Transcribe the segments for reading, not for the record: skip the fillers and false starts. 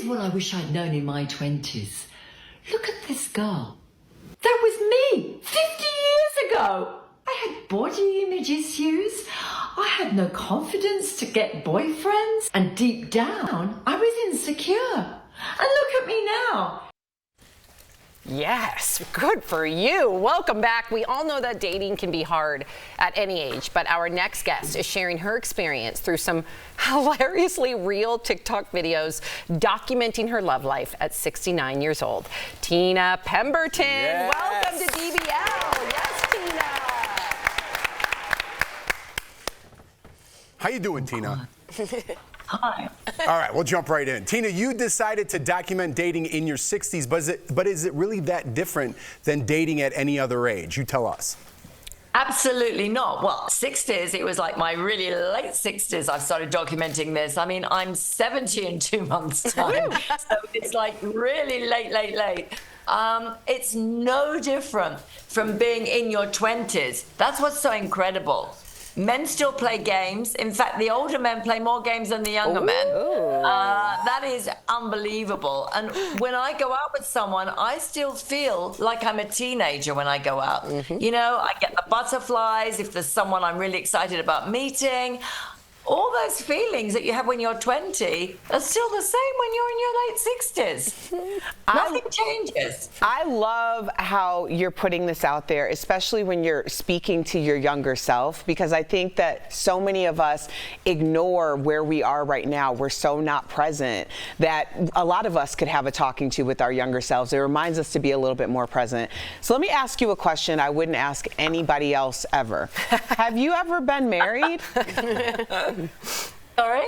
is what I wish I'd known in my 20s. Look at this girl. That was me 50 years ago. I had body image issues. I had no confidence to get boyfriends. And deep down, I was insecure. And look at me now. Yes, good for you. Welcome back. We all know that dating can be hard at any age, but our next guest is sharing her experience through some hilariously real TikTok videos documenting her love life at 69 years old. Tina Pemberton, yes. Welcome to DBL. Yes, Tina. How you doing, Tina? Hi. All right, we'll jump right in. Tina, you decided to document dating in your 60s, but is it really that different than dating at any other age? You tell us. Absolutely not. Well, 60s, it was like my really late 60s I started documenting this. I mean, I'm 70 in 2 months' time. So it's like really late. It's no different from being in your 20s. That's what's so incredible. Men still play games. In fact, the older men play more games than the younger men. That is unbelievable. And when I go out with someone, I still feel like I'm a teenager when I go out. You know, I get the butterflies if there's someone I'm really excited about meeting. All those feelings that you have when you're 20 are still the same when you're in your late 60s. Nothing changes. I love how you're putting this out there, especially when you're speaking to your younger self, because I think that so many of us ignore where we are right now. We're so not present that a lot of us could have a talking to with our younger selves. It reminds us to be a little bit more present. So let me ask you a question I wouldn't ask anybody else ever. Have you ever been married? Sorry?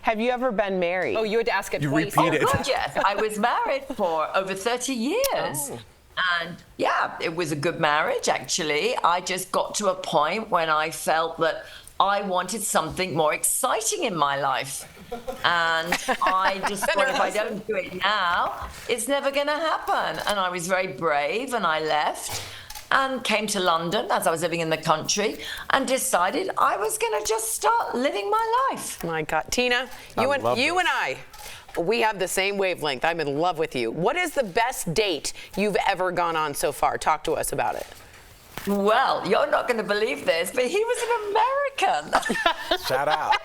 Have you ever been married? Oh, you had to ask it You twice. repeated. Oh, God, yes. I was married for over 30 years. And yeah, it was a good marriage, actually. I just got to a point when I felt that I wanted something more exciting in my life. And I just thought if I don't do it now, it's never going to happen. And I was very brave and I left and came to London as I was living in the country and decided I was going to just start living my life. My God, Tina, you and I, we have the same wavelength. I'm in love with you. What is the best date you've ever gone on so far? Talk to us about it. Well, you're not going to believe this, but he was an American. Shout out.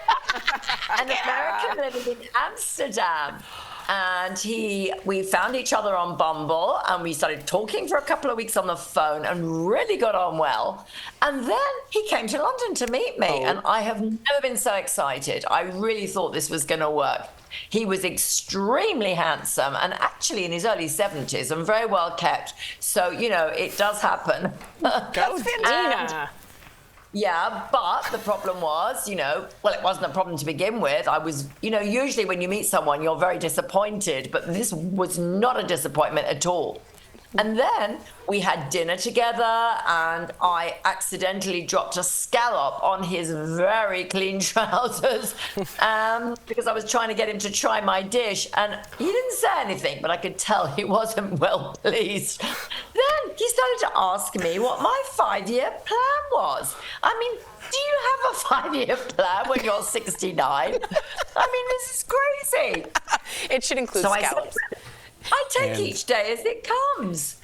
An American living in Amsterdam. And we found each other on Bumble and we started talking for a couple of weeks on the phone and really got on well. And then he came to London to meet me and I have never been so excited. I really thought this was going to work. He was extremely handsome and actually in his early 70s and very well kept. So, you know, it does happen. Go, Tina. Yeah, but the problem was, you know, well, it wasn't a problem to begin with. I was, you know, usually when you meet someone, you're very disappointed, but this was not a disappointment at all. And then we had dinner together and I accidentally dropped a scallop on his very clean trousers because I was trying to get him to try my dish and he didn't say anything, but I could tell he wasn't well pleased. Then he started to ask me what my 5-year plan was. I mean, do you have a 5-year plan when you're 69? I mean, this is crazy. It should include So scallops. I take each day as it comes.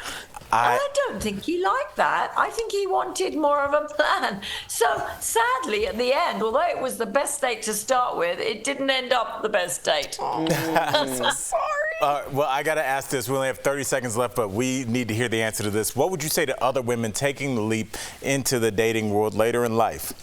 I don't think he liked that. I think he wanted more of a plan. So sadly, at the end, although it was the best date to start with, it didn't end up the best date. I'm so sorry. Well, I got to ask this. We only have 30 seconds left, but we need to hear the answer to this. What would you say to other women taking the leap into the dating world later in life?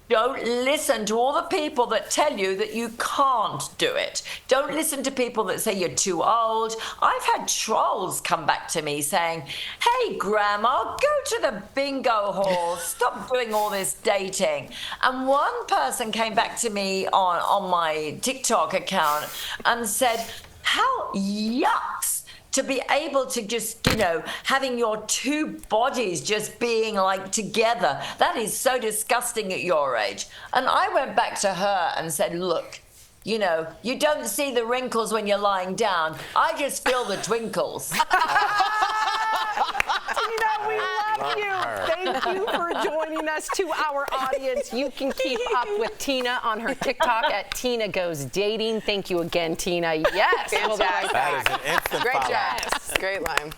Don't listen to all the people that tell you that you can't do it. Don't listen to people that say you're too old. I've had trolls come back to me saying, hey, Grandma, go to the bingo hall. Stop doing all this dating. And one person came back to me on my TikTok account and said, how yucks to be able to just, you know, having your two bodies just being like together. That is so disgusting at your age. And I went back to her and said, look, you know, you don't see the wrinkles when you're lying down. I just feel the twinkles. Tina, we love Thank you for joining us. To our audience, you can keep up with Tina on her TikTok at Tina Goes Dating. Thank you again, Tina. Yes. That is an instant Great follow. job. Great line.